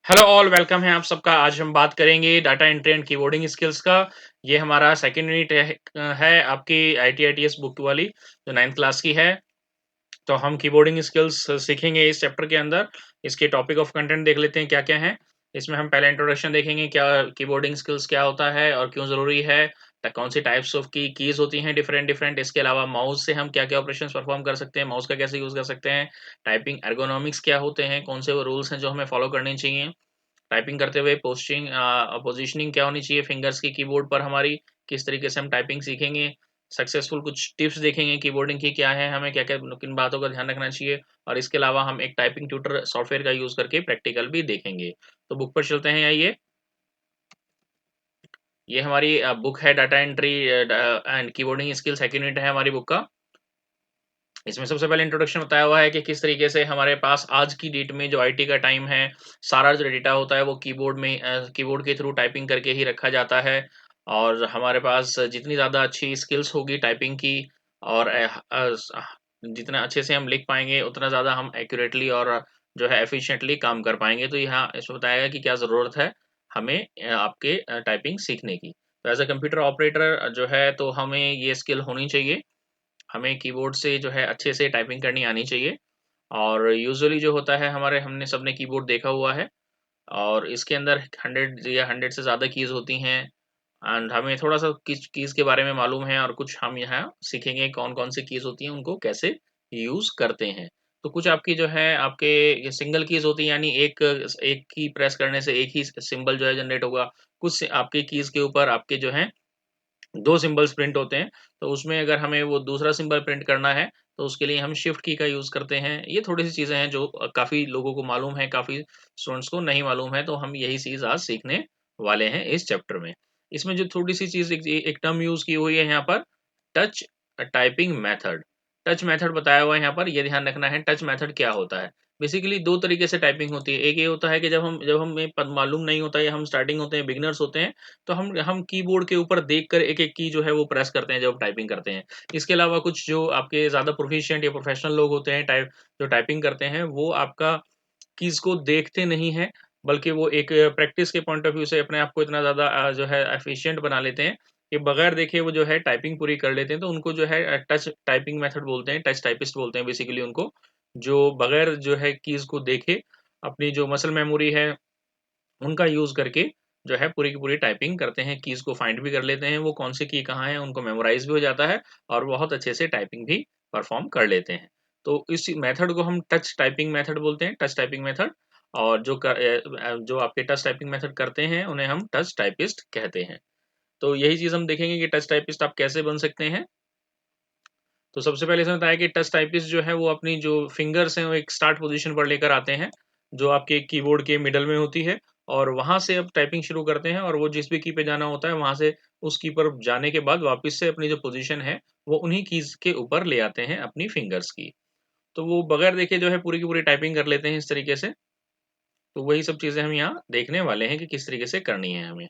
Hello all, welcome है आप सबका। आज हम बात करेंगे data entry and keyboarding skills का। ये हमारा सेकंड यूनिट है आपकी ITITS बुक वाली, जो 9th क्लास की है। तो हम कीबोर्डिंग स्किल्स सीखेंगे इस चैप्टर के अंदर। इसके टॉपिक ऑफ कंटेंट देख लेते हैं क्या क्या है। इसमें हम पहले इंट्रोडक्शन देखेंगे, क्या कीबोर्डिंग स्किल्स क्या होता है और क्यों ज़रूरी है। कौन सी टाइप्स ऑफ कीज होती हैं डिफरेंट डिफरेंट। इसके अलावा माउस से हम क्या क्या ऑपरेशंस परफॉर्म कर सकते हैं, माउस का कैसे यूज़ कर सकते हैं। टाइपिंग एर्गोनॉमिक्स क्या होते हैं, कौन से वो रूल्स हैं जो हमें फॉलो करने चाहिए। टाइपिंग करते हुए पोजीशनिंग क्या होनी चाहिए फिंगर्स की कीबोर्ड पर हमारी, किस तरीके से हम टाइपिंग सीखेंगे। सक्सेसफुल कुछ टिप्स देखेंगे कीबोर्डिंग की क्या है, हमें क्या क्या किन बातों का ध्यान रखना चाहिए। और इसके अलावा हम एक टाइपिंग ट्यूटर सॉफ्टवेयर का यूज करके प्रैक्टिकल भी देखेंगे। तो बुक पर चलते हैं। आइए, ये हमारी बुक है, data entry and keyboarding skill second unit है हमारी बुक का। इसमें सबसे पहले इंट्रोडक्शन बताया हुआ है कि किस तरीके से हमारे पास आज की डेट में जो आईटी का टाइम है, सारा जो डेटा होता है वो कीबोर्ड के थ्रू टाइपिंग करके ही रखा जाता है। और हमारे पास जितनी ज़्यादा अच्छी स्किल्स होगी टाइपिंग की, और जितना अच्छे से हम लिख पाएंगे उतना ज़्यादा हम एक्यूरेटली और जो है एफिशिएंटली काम कर पाएंगे। तो यहाँ इसमें बताया गया कि क्या ज़रूरत है हमें आपके टाइपिंग सीखने की। तो एज अ कंप्यूटर ऑपरेटर जो है, तो हमें ये स्किल होनी चाहिए। हमें कीबोर्ड से जो है अच्छे से टाइपिंग करनी आनी चाहिए। और यूजुअली जो होता है, हमारे हमने सबने कीबोर्ड देखा हुआ है, और इसके अंदर 100 या 100 से ज़्यादा कीज़ होती हैं। एंड हमें थोड़ा-सा कीज़ के बारे में मालूम है, और कुछ हम यहाँ सीखेंगे कौन-कौन सी कीज़ होती हैं, उनको कैसे यूज़ करते हैं। तो कुछ आपकी जो है आपके ये सिंगल कीज़ होती हैं, यानी एक की प्रेस करने से एक ही सिंबल जो है जनरेट होगा। कुछ आपकी कीज़ के ऊपर आपके जो हैं 2 सिंबल्स प्रिंट होते हैं, तो उसमें अगर हमें वो दूसरा सिंबल प्रिंट करना है, तो उसके लिए हम शिफ्ट की का यूज़ करते हैं। ये थोड़ी-सी चीज़ें हैं जो काफ़ी लोगों को मालूम है, काफ़ी स्टूडेंट्स को नहीं मालूम है, तो हम यही चीज़ आज सीखने वाले हैं इस चैप्टर में। इसमें जो थोड़ी-सी चीज़ एक टर्म यूज़ की हुई है यहाँ पर, touch typing method. Touch method बताया हुआ है यहाँ पर, ये ध्यान रखना है टच मेथड क्या होता है। बेसिकली 2 तरीके से टाइपिंग होती है। एक ये होता है कि जब हमें पद मालूम नहीं होता, या हम स्टार्टिंग होते हैं, बिगिनर्स होते हैं, तो हम कीबोर्ड के ऊपर देखकर एक-एक की जो है वो प्रेस करते हैं जब टाइपिंग करते हैं। इसके अलावा कुछ जो आपके ज़्यादा प्रोफिशिएंट या प्रोफेशनल लोग होते हैं जो टाइपिंग करते हैं, वो आपका कीज़ को देखते नहीं हैं, बल्कि वो एक प्रैक्टिस के पॉइंट ऑफ व्यू से अपने आप को इतना ज़्यादा जो है एफिशिएंट बना लेते हैं कि बगैर देखे वो जो है टाइपिंग पूरी कर लेते हैं। तो उनको जो है टच टाइपिंग मेथड बोलते हैं, टच टाइपिस्ट बोलते हैं बेसिकली उनको, जो बगैर जो है कीज़ को देखे अपनी जो मसल मेमोरी है उनका यूज़ करके जो है पूरी की पूरी टाइपिंग करते हैं, कीज़ को फाइंड भी कर लेते हैं, वो कौन-सी की कहाँ है, उनको मेमोराइज़ भी हो जाता है, और बहुत अच्छे से टाइपिंग भी परफ़ॉर्म कर लेते हैं। तो इस मेथड को हम टच टाइपिंग मेथड बोलते हैं, टच टाइपिंग मेथड। और जो आपके टच टाइपिंग मेथड करते हैं, उन्हें हम टच टाइपिस्ट कहते हैं। तो यही चीज़ हम देखेंगे कि टच टाइपिस्ट आप कैसे बन सकते हैं। तो सबसे पहले इसमें बताया कि टच टाइपिस्ट जो है वो अपनी जो फिंगर्स हैं वो एक स्टार्ट पोजीशन पर लेकर आते हैं, जो आपके कीबोर्ड के मिडल में होती है, और वहाँ से अब टाइपिंग शुरू करते हैं, और वो जिस भी की पे जाना होता है वहाँ से उस की पर जाने के बाद वापस से अपनी जो पोजीशन है वो उन्हीं कीज़ के ऊपर ले आते हैं अपनी फिंगर्स की। तो वो बगैर देखे जो है पूरी की पूरी टाइपिंग कर लेते हैं इस तरीके से। तो वही सब चीज़ें हम यहाँ देखने वाले हैं कि किस तरीके से करनी है हमें।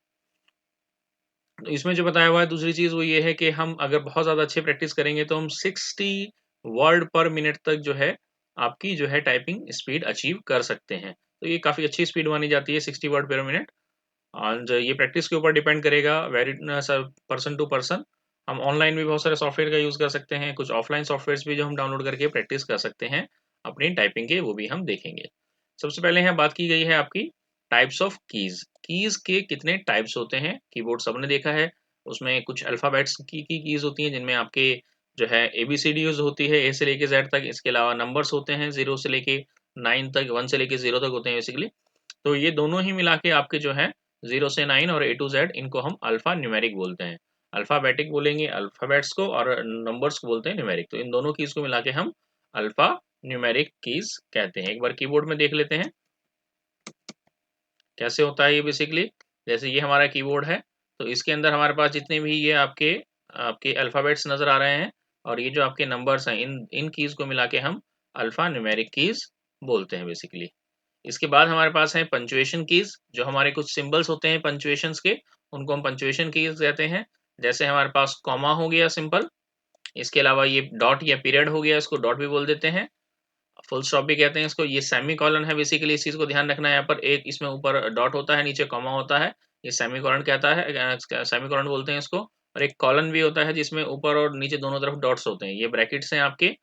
तो इसमें जो बताया हुआ है दूसरी चीज़ वो ये है कि हम अगर बहुत ज़्यादा अच्छी प्रैक्टिस करेंगे तो हम 60 वर्ड पर मिनट तक जो है आपकी जो है टाइपिंग स्पीड अचीव कर सकते हैं। तो ये काफ़ी अच्छी स्पीड मानी जाती है 60 वर्ड पर मिनट। और ये प्रैक्टिस के ऊपर डिपेंड करेगा, वेरी पर्सन टू पर्सन। हम ऑनलाइन भी बहुत सारे सॉफ्टवेयर का यूज़ कर सकते हैं, कुछ ऑफलाइन सॉफ्टवेयर्स भी जो हम डाउनलोड करके प्रैक्टिस कर सकते हैं अपनी टाइपिंग के, वो भी हम देखेंगे। सबसे पहले यहाँ बात की गई है आपकी टाइप्स ऑफ कीज़। कीज़ के कितने टाइप्स होते हैं, कीबोर्ड सबने देखा है। उसमें कुछ अल्फ़ाबेट्स की कीज़ होती हैं, जिनमें आपके जो है एबीसीडीज़ होती है, ए से लेके ज़ेड तक। इसके अलावा नंबर्स होते हैं 0 से लेके 9 तक, 1 से लेके 0 तक होते हैं बेसिकली। तो ये दोनों ही मिला के आपके जो है 0 से 9 और ए टू ज़ेड, इनको हम अल्फ़ा न्यूमेरिक बोलते हैं। अल्फ़ाबेटिक बोलेंगे अल्फ़ाबेट्स को, और नंबर्स को बोलते हैं न्यूमेरिक। तो इन दोनों कीज़ को मिला के हम अल्फ़ा न्यूमेरिक कीज़ कहते हैं। एक बार कीबोर्ड में देख लेते हैं कैसे होता है ये बेसिकली। जैसे ये हमारा कीबोर्ड है, तो इसके अंदर हमारे पास जितने भी ये आपके आपके अल्फ़ाबेट्स नज़र आ रहे हैं, और ये जो आपके नंबर्स हैं, इन इन कीज़ को मिला के हम अल्फ़ा न्यूमेरिक कीज़ बोलते हैं बेसिकली। इसके बाद हमारे पास है पंक्चुएशन कीज़, जो हमारे कुछ सिंबल्स होते हैं पंक्चुएशंस के, उनको हम पंक्चुएशन कीज़ कहते हैं। जैसे हमारे पास कॉमा हो गया सिंपल, इसके अलावा ये डॉट या पीरियड हो गया, इसको डॉट भी बोल देते हैं। फुल स्टॉप भी कहते हैं इसको। ये सेमीकोलन है बेसिकली, इस चीज़ को ध्यान रखना है। यहाँ पर एक इसमें ऊपर डॉट होता है, नीचे कॉमा होता है, ये सेमीकोलन कहता है, सेमीकोलन बोलते हैं इसको। और एक कॉलन भी होता है जिसमें ऊपर और नीचे दोनों तरफ डॉट्स होते हैं, ये ब्रैकेट्स हैं आपके,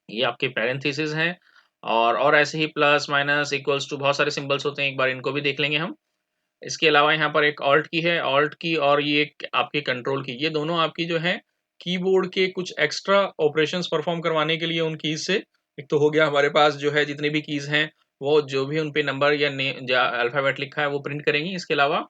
ये आपके पैरेंथेसिस हैं। और ऐसे ही प्लस माइनस इक्वल्स टू बहुत सारे सिंबल्स होते हैं, एक बार इनको भी देख लेंगे हम। इसके अलावा यहाँ पर एक ऑल्ट की है, ऑल्ट की और ये एक आपकी कंट्रोल की, ये दोनों आपकी जो है कीबोर्ड के कुछ एक्स्ट्रा ऑपरेशंस परफॉर्म करवाने के लिए उन कीज से, एक तो हो गया हमारे पास जो है जितने भी कीज हैं वो जो भी उन पे नंबर या अल्फाबेट लिखा है वो प्रिंट करेंगी। इसके अलावा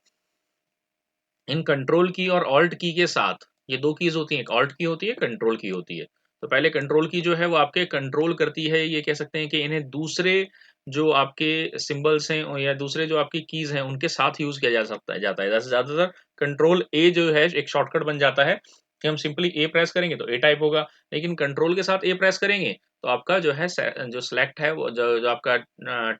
इन कंट्रोल की और ऑल्ट की के साथ ये दो कीज होती हैं, एक ऑल्ट की होती है, कंट्रोल की होती है। तो पहले कंट्रोल की जो है वो आपके कंट्रोल करती है, ये कह सकते हैं कि इन्हें दूसरे जो आपके सिंबल्स हैं या दूसरे जो आपकी कीज हैं उनके साथ यूज किया जा सकता है जाता है। जैसे ज्यादातर कंट्रोल ए जो है एक शॉर्टकट बन जाता है कि हम सिंपली ए प्रेस करेंगे तो ए टाइप होगा, लेकिन कंट्रोल के साथ ए प्रेस करेंगे तो आपका जो है जो सिलेक्ट है वो जो आपका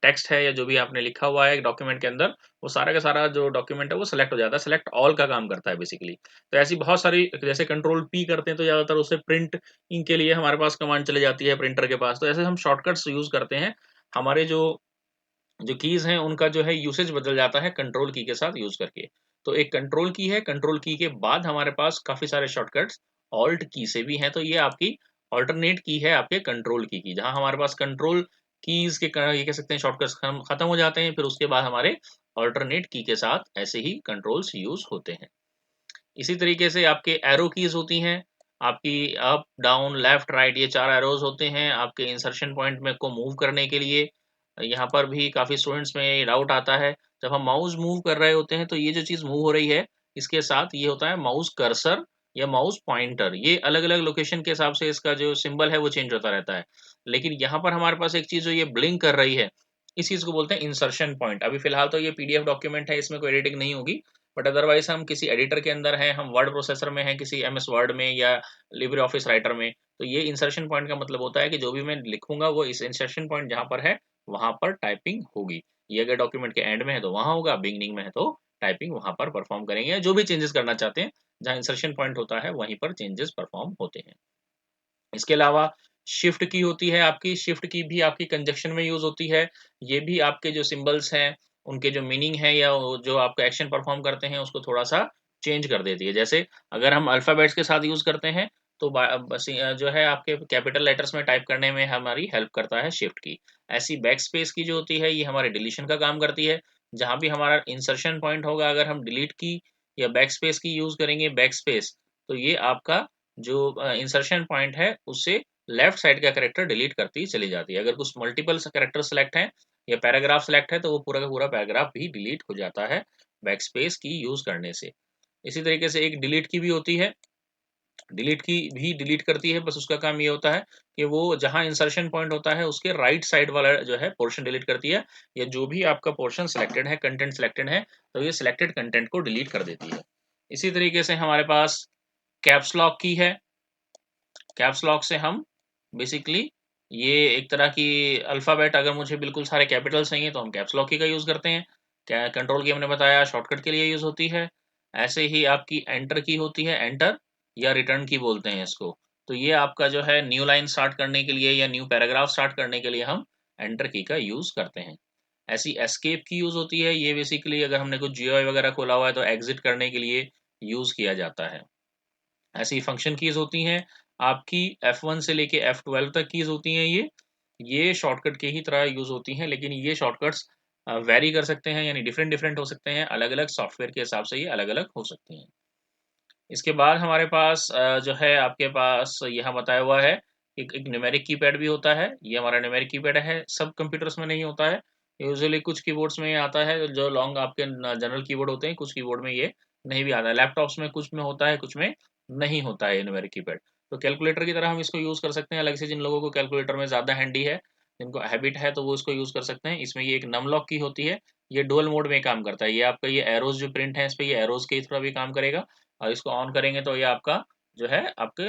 टेक्स्ट है या जो भी आपने लिखा हुआ है डॉक्यूमेंट के अंदर, वो सारा का सारा जो डॉक्यूमेंट है वो सिलेक्ट हो जाता है, सिलेक्ट ऑल का काम करता है बेसिकली। तो ऐसी बहुत सारी, जैसे कंट्रोल पी करते हैं तो ज़्यादातर उसे प्रिंट इन के लिए हमारे पास कमांड चली जाती है प्रिंटर के पास, तो ऐसे हम शॉर्टकट्स यूज़ करते हैं। हमारे जो जो कीज़ हैं उनका जो है यूसेज बदल जाता है कंट्रोल की के साथ यूज़ करके। तो एक कंट्रोल की है, कंट्रोल की के बाद हमारे पास काफ़ी सारे शॉर्टकट्स ऑल्ट की से भी हैं, तो ये आपकी अल्टरनेट की है आपके कंट्रोल की, जहाँ हमारे पास कंट्रोल कीज़ के ये कह सकते हैं शॉर्टकट्स खत्म हो जाते हैं, फिर उसके बाद हमारे अल्टरनेट की के साथ ऐसे ही कंट्रोल्स यूज़ होते हैं। इसी तरीके से आपके एरो कीज़ होती हैं, आपकी अप, डाउन, लेफ्ट, राइट, ये 4 एरोज़ होते हैं आपके इंसर्शन पॉइंट में को मूव करने के लिए। यहाँ पर भी काफ़ी स्टूडेंट्स में ये डाउट आता है, जब हम माउस मूव कर रहे होते हैं तो ये जो चीज़ मूव हो रही है, इसके साथ ये होता है माउस कर्सर या माउस पॉइंटर, ये अलग-अलग लोकेशन के हिसाब से इसका जो सिंबल है वो चेंज होता रहता है। लेकिन यहाँ पर हमारे पास एक चीज़ जो ये ब्लिंक कर रही है, इस चीज़ को बोलते हैं इंसर्शन पॉइंट। अभी फिलहाल तो ये पीडीएफ डॉक्यूमेंट है, इसमें कोई एडिटिंग नहीं होगी, बट अदरवाइज हम किसी एडिटर के अंदर हैं, हम वर्ड प्रोसेसर में हैं, किसी एमएस वर्ड में या लिब्रे ऑफिस राइटर में, तो ये इंसर्शन पॉइंट का मतलब होता है कि जो भी मैं लिखूंगा वो इस इंसर्शन पॉइंट जहां पर है वहां पर टाइपिंग होगी। ये अगर डॉक्यूमेंट के एंड में है तो वहां होगा, बिगनिंग में है तो टाइपिंग वहां पर परफॉर्म करेंगे, या जो भी चेंजेस करना चाहते हैं जहां इंसर्शन पॉइंट होता है वहीं पर चेंजेस परफॉर्म होते हैं। इसके अलावा शिफ्ट की होती है आपकी, शिफ्ट की भी आपकी कंजक्शन में यूज होती है। ये भी आपके जो सिंबल्स हैं उनके जो मीनिंग है या जो आपका एक्शन परफॉर्म करते हैं उसको थोड़ा सा चेंज कर देती है। जैसे अगर हम अल्फाबेट्स के साथ यूज करते हैं तो बस जो है आपके कैपिटल लेटर्स में टाइप करने में हमारी हेल्प करता है शिफ्ट की। ऐसी बैक स्पेस की जो होती है ये हमारे डिलीशन का काम करती है। जहां भी हमारा इंसर्शन पॉइंट होगा, अगर हम डिलीट की या बैक स्पेस की यूज करेंगे, बैक स्पेस, तो ये आपका जो इंसर्शन पॉइंट है उससे लेफ्ट साइड का कैरेक्टर डिलीट करती चली जाती है। अगर कुछ मल्टीपल कैरेक्टर सेलेक्ट हैं या पैराग्राफ सेलेक्ट है तो वो पूरा का पूरा पैराग्राफ भी डिलीट हो जाता है बैक स्पेस की यूज करने से। इसी तरीके से एक डिलीट की भी होती है, डिलीट की भी डिलीट करती है, बस उसका काम ये होता है कि वो जहां इंसर्शन पॉइंट होता है उसके राइट साइड वाला जो है पोर्शन डिलीट करती है, या जो भी आपका पोर्शन सिलेक्टेड है, कंटेंट सिलेक्टेड है, तो ये सिलेक्टेड कंटेंट को डिलीट कर देती है। इसी तरीके से हमारे पास कैप्स लॉक की है। कैप्स लॉक से हम बेसिकली ये एक तरह की अल्फ़ाबेट, अगर मुझे बिल्कुल सारे कैपिटल्स चाहिए तो हम कैप्स लॉक की का यूज़ करते हैं। क्या कंट्रोल की हमने बताया शॉर्टकट के लिए यूज़ होती है। ऐसे ही आपकी एंटर की होती है, एंटर या रिटर्न की बोलते हैं इसको। तो ये आपका जो है न्यू लाइन स्टार्ट करने के लिए या न्यू पैराग्राफ स्टार्ट करने के लिए हम एंटर की का यूज़ करते हैं। ऐसी एस्केप की यूज़ होती है, ये बेसिकली अगर हमने कुछ जीयूआई वगैरह खोला हुआ है तो एग्जिट करने के लिए यूज़ किया जाता है। ऐसी फंक्शन कीज़ होती हैं, आपकी F1 से लेके F12 तक कीज़ होती हैं ये शॉर्टकट के ही तरह यूज़ होती हैं, लेकिन ये शॉर्टकट्स वैरी कर सकते हैं, यानी डिफरेंट डिफरेंट हो सकते हैं, अलग-अलग सॉफ्टवेयर के हिसाब से ये अलग-अलग हो सकते हैं। इसके बाद हमारे पास जो है आपके पास यहाँ बताया हुआ है, एक न्यूमेरिक कीपैड भी होता है, ये हमारा न्यूमेरिक कीपैड है, सब कंप्यूटर्स में नहीं होता है, यूजुअली कुछ कीबोर्ड्स में ये आता है, जो लॉन्ग आपके जनरल कीबोर्ड होते हैं, कुछ कीबोर्ड में ये नहीं भी आता है, लैपटॉप्स में कुछ में होता है, कुछ में नहीं होता है ये न्यूमेरिक कीपैड। तो कैलकुलेटर की तरह हम इसको यूज़ कर सकते हैं, अलग से जिन लोगों को कैलकुलेटर में ज़्यादा हैंडी है, जिनको हैबिट है तो वो इसको यूज़ कर सकते हैं। इसमें ये एक नम लॉक की होती है, ये डुअल मोड में काम करता है, ये आपका ये एरोज़ जो प्रिंट है इस पे ये एरोज़ की तरह भी काम करेगा, और इसको ऑन करेंगे तो ये आपका जो है आपके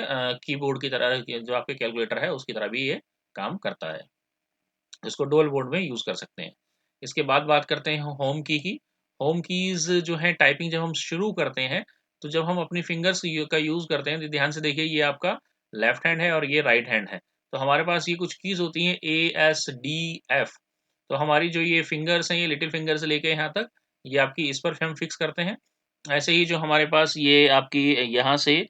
कीबोर्ड की तरह जो आपके कैलकुलेटर है उसकी तरह भी ये काम करता है। इसको डुअल मोड में यूज़ कर सकते हैं। इसके बाद बात करते हैं होम की। होम कीज़ जो है टाइपिंग जब हम शुरू करते हैं, तो जब हम अपनी फिंगर्स का यूज़ करते हैं तो ध्यान से देखिए, ये आपका लेफ्ट हैंड है और ये राइट हैंड है। तो हमारे पास ये कुछ कीज़ होती हैं ASDF। तो हमारी जो ये फिंगर्स हैं, ये लिटिल फिंगर से लेके यहाँ तक, ये आपकी इस पर हम फिक्स करते हैं। ऐसे ही जो हमारे पास ये आपकी यहाँ से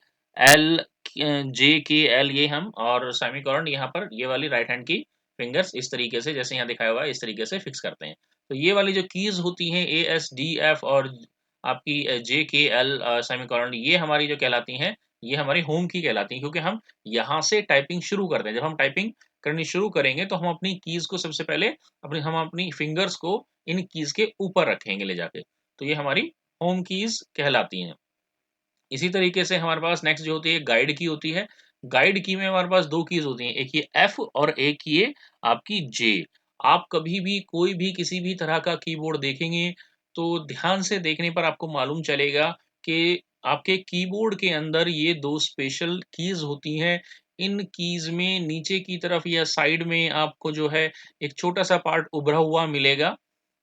JKL ये हम और सेमीकोलन यहाँ पर ये वाली राइट हैंड की फिंगर्स इस तरीके से जैसे यहाँ दिखाया हुआ है इस तरीके से फिक्स करते हैं। तो ये वाली जो कीज़ होती हैं ASDF और आपकी JKL सेमीकोलन ये हमारी जो कहलाती हैं, ये हमारी होम की कहलाती हैं क्योंकि हम यहाँ से टाइपिंग शुरू करते हैं। जब हम टाइपिंग करनी शुरू करेंगे तो हम अपनी कीज़ को सबसे पहले हम अपनी फिंगर्स को इन कीज़ के ऊपर रखेंगे ले जाके। तो ये हमारी होम कीज़ कहलाती हैं। इसी तरीके से हमारे पास नेक्स्ट जो होती है गाइड की होती है। गाइड की में हमारे पास 2 कीज़ होती हैं, एक ये एफ और एक ये आपकी जे। आप कभी भी कोई भी किसी भी तरह का कीबोर्ड देखेंगे, तो ध्यान से देखने पर आपको मालूम चलेगा कि आपके कीबोर्ड के अंदर ये 2 स्पेशल कीज़ होती हैं। इन कीज़ में नीचे की तरफ या साइड में आपको जो है एक छोटा-सा पार्ट उभरा हुआ मिलेगा,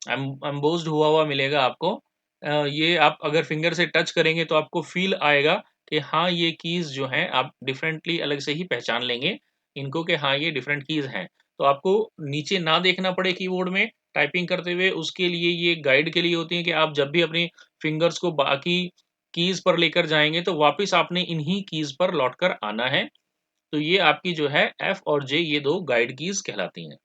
एम्बोस्ड हुआ हुआ मिलेगा आपको। ये आप अगर फिंगर से टच करेंगे तो आपको फ़ील आएगा कि हाँ, ये कीज़ जो हैं आप डिफरेंटली अलग से ही पहचान लेंगे इनको कि हाँ, ये डिफरेंट कीज़ हैं। तो आपको नीचे ना देखना पड़े कीबोर्ड में टाइपिंग करते हुए उसके लिए ये गाइड के लिए होती हैं कि आप जब भी अपनी फिंगर्स को बाकी कीज़ पर लेकर जाएँगे तो वापस आपने इन्हीं कीज़ पर लौटकर आना है। तो ये आपकी जो है एफ और जे ये 2 गाइड कीज़ कहलाती हैं।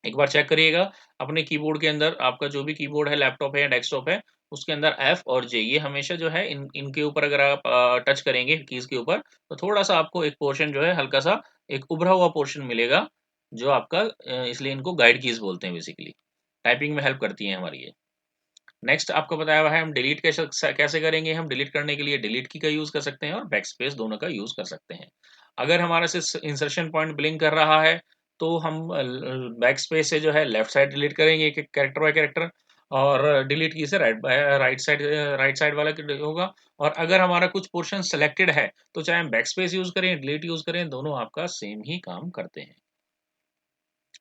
एक बार चेक करिएगा अपने कीबोर्ड के अंदर आपका जो भी कीबोर्ड है, लैपटॉप है या डेस्कटॉप है, उसके अंदर एफ और जे ये हमेशा जो है इनके ऊपर अगर आप टच करेंगे कीज़ के ऊपर, तो थोड़ा-सा आपको एक पोर्शन जो है हल्का-सा एक उभरा हुआ पोर्शन मिलेगा, जो आपका इसलिए इनको गाइड कीज़ बोलते हैं बेसिकली। टाइपिंग में हेल्प करती हैं हमारी ये। नेक्स्ट आपको बताया हुआ है हम डिलीट कैसे करेंगे, हम डिलीट करने के लिए डिलीट की का यूज़ कर सकते हैं और बैकस्पेस दोनों का यूज़ कर सकते हैं। अगर हमारा से इंसर्शन पॉइंट ब्लिंक कर रहा है, तो हम बैकस्पेस से जो है लेफ्ट साइड डिलीट करेंगे एक-एक कैरेक्टर बाय कैरेक्टर और डिलीट की से राइट साइड वाला होगा और अगर हमारा कुछ पोर्शन सिलेक्टेड है, तो चाहे हम बैकस्पेस यूज़ करें, डिलीट यूज़ करें, दोनों आपका सेम ही काम करते हैं।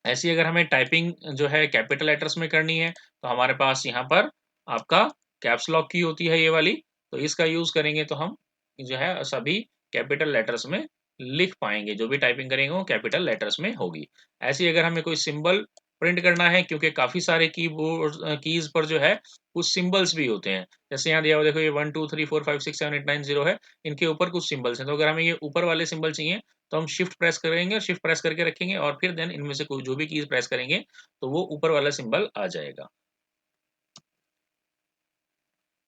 ऐसी अगर हमें टाइपिंग जो है कैपिटल लेटर्स में करनी है, तो हमारे पास यहाँ पर आपका कैप्स लॉक की होती है ये वाली, तो इसका यूज़ करेंगे तो हम जो है सभी कैपिटल लेटर्स में लिख पाएँगे, जो भी टाइपिंग करेंगे वो कैपिटल लेटर्स में होगी। ऐसे ही अगर हमें कोई सिंबल प्रिंट करना है क्योंकि काफ़ी सारे कीज़ पर जो है कुछ सिंबल्स भी होते हैं। जैसे यहाँ दिया हुआ देखो ये 1 2 3 4 5 6 7 8 9 0 है, इनके ऊपर कुछ सिंबल्स हैं, तो अगर हमें ये ऊपर वाले सिंबल चाहिए तो हम शिफ्ट प्रेस करेंगे और शिफ्ट प्रेस करके रखेंगे और फिर देन इनमें से कोई जो भी कीज़ प्रेस करेंगे, तो वो ऊपर वाला सिंबल आ जाएगा।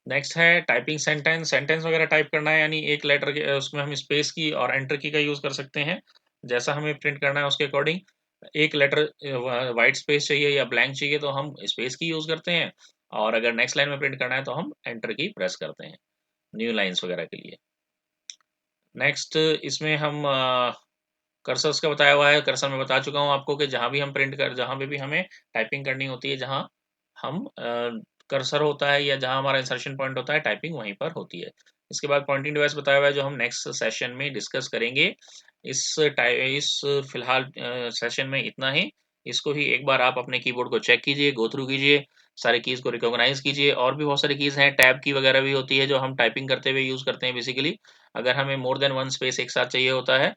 नेक्स्ट है टाइपिंग सेंटेंस, सेंटेंस वगैरह टाइप करना है यानी एक लेटर के उसमें हम स्पेस की और एंटर की का यूज़ कर सकते हैं। जैसा हमें प्रिंट करना है उसके अकॉर्डिंग। एक लेटर व्हाइट स्पेस चाहिए या ब्लैंक चाहिए तो हम स्पेस की यूज़ करते हैं और अगर नेक्स्ट लाइन में प्रिंट करना है तो हम एंटर की प्रेस करते हैं, न्यू लाइन्स वगैरह के लिए। नेक्स्ट इसमें हम कर्सर्स का बताया हुआ है, कर्सर मैं बता चुका हूँ आपको कि जहाँ पे भी हमें टाइपिंग करनी होती है, जहाँ हम कर्सर होता है या जहाँ हमारा इंसर्शन पॉइंट होता है, टाइपिंग वहीं पर होती है। इसके बाद पॉइंटिंग डिवाइस बताया हुआ है, जो हम नेक्स्ट सेशन में डिस्कस करेंगे। इस फिलहाल सेशन में इतना ही। इसको ही एक बार आप अपने कीबोर्ड को चेक कीजिए, गो थ्रू कीजिए, सारी कीज़ को रिकॉग्नाइज़ कीजिए और भी बहुत सारी कीज़ हैं, टैब की वगैरह भी होती है, जो हम टाइपिंग करते हुए यूज़ करते हैं बेसिकली। अगर हमें मोर देन 1 स्पेस एक साथ चाहिए होता है,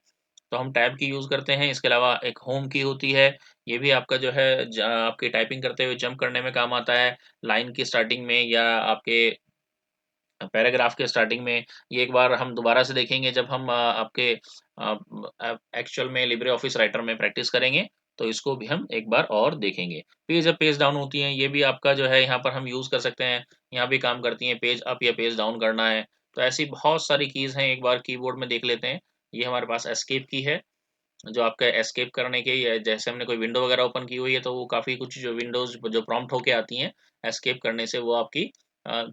तो हम टैब की यूज़ करते हैं। इसके अलावा एक होम की होती है, ये भी आपका जो है आपकी टाइपिंग करते हुए जंप करने में काम आता है, लाइन की स्टार्टिंग में या आपके पैराग्राफ के स्टार्टिंग में। ये एक बार हम दोबारा से देखेंगे जब हम आपके एक्चुअल में लिब्रे ऑफिस राइटर में प्रैक्टिस करेंगे, तो इसको भी हम एक बार और देखेंगे। पेज अप, पेज डाउन होती हैं, ये भी आपका जो है यहाँ पर हम यूज़ कर सकते हैं, यहाँ भी काम करती हैं, पेज अप या पेज डाउन करना है। तो ऐसी बहुत सारी कीज़ हैं, एक बार कीबोर्ड में देख लेते हैं। ये हमारे पास एस्केप की है, जो आपका एस्केप करने के या जैसे हमने कोई विंडो वगैरह ओपन की हुई है तो वो काफ़ी कुछ जो विंडोज़ जो प्रॉम्प्ट होके आती हैं, एस्केप करने से वो आपकी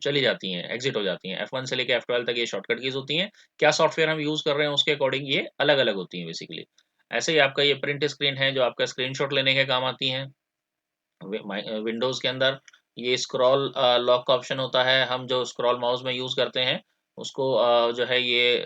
चली जाती हैं, एग्ज़िट हो जाती हैं। F1 से लेके F12 तक ये शॉर्टकट कीज़ होती हैं। क्या सॉफ्टवेयर हम यूज़ कर रहे हैं उसके अकॉर्डिंग ये अलग-अलग होती हैं बेसिकली। ऐसे ही आपका ये प्रिंट स्क्रीन है जो आपका स्क्रीनशॉट लेने के काम आती हैं। विंडोज़ के अंदर ये स्क्रॉल लॉक का ऑप्शन होता है, हम जो स्क्रॉल माउस में यूज़ करते हैं, उसको जो है ये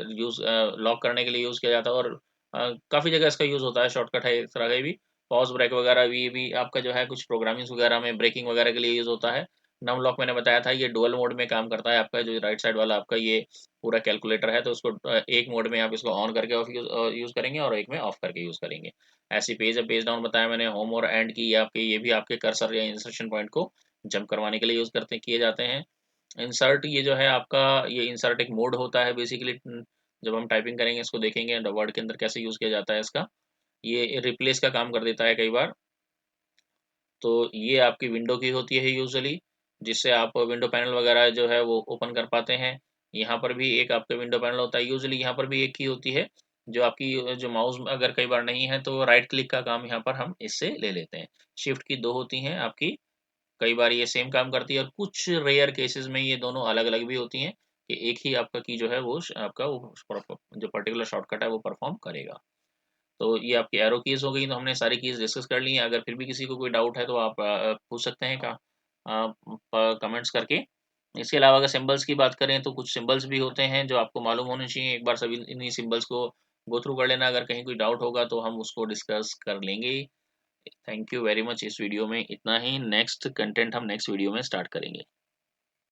लॉक करने के लिए यूज़ किया जाता है और काफ़ी जगह इसका यूज़ होता है, शॉर्टकट है इस तरह का भी। पॉज़ ब्रेक वगैरह भी आपका जो है कुछ प्रोग्रामिंग्स वगैरह में ब्रेकिंग वगैरह के लिए यूज़ होता है। नम लॉक मैंने बताया था, ये डुअल मोड में काम करता है आपका, जो राइट साइड वाला आपका ये पूरा कैलकुलेटर है, तो उसको एक मोड में आप इसको ऑन करके ऑफ यूज़ करेंगे और एक में ऑफ करके यूज़ करेंगे। ऐसे पेज अप पेज डाउन बताया मैंने, होम और एंड की, ये भी आपके कर्सर या इंसर्शन पॉइंट को जंप करवाने के लिए यूज़ करते किए जाते हैं। इंसर्ट, ये जो है आपका, ये इंसर्ट एक मोड होता है बेसिकली। जब हम टाइपिंग करेंगे इसको देखेंगे वर्ड के अंदर कैसे यूज़ किया जाता है इसका। ये रिप्लेस का काम कर देता है कई बार। तो ये आपकी विंडो की होती है यूजुअली, जिससे आप विंडो पैनल वगैरह जो है वो ओपन कर पाते हैं। यहाँ पर भी एक आपका विंडो पैनल होता है, यूजुअली यहाँ पर भी एक ही होती है, जो आपकी जो माउस अगर कई बार नहीं है तो राइट क्लिक का काम यहाँ पर हम इससे ले लेते हैं। शिफ्ट की दो होती हैं आपकी, कई बार ये सेम काम करती है और कुछ रेयर केसेस में ये दोनों अलग-अलग भी होती हैं, कि एक ही आपका की जो है वो आपका वो जो पर्टिकुलर शॉर्टकट है वो परफॉर्म करेगा। तो ये आपकी एरो कीज़ हो गई, तो हमने सारी कीज़ डिस्कस कर ली हैं। अगर फिर भी किसी को कोई डाउट है तो आप पूछ सकते हैं कमेंट्स करके। इसके अलावा अगर सिंबल्स की बात करें तो कुछ सिंबल्स भी होते हैं जो आपको मालूम होने चाहिए। एक बार सभी इन्हीं सिंबल्स को गो थ्रू कर लेना, अगर कहीं कोई डाउट होगा तो हम उसको डिस्कस कर लेंगे। Thank you very much. इस वीडियो में इतना ही, नेक्स्ट कंटेंट हम नेक्स्ट वीडियो में स्टार्ट करेंगे।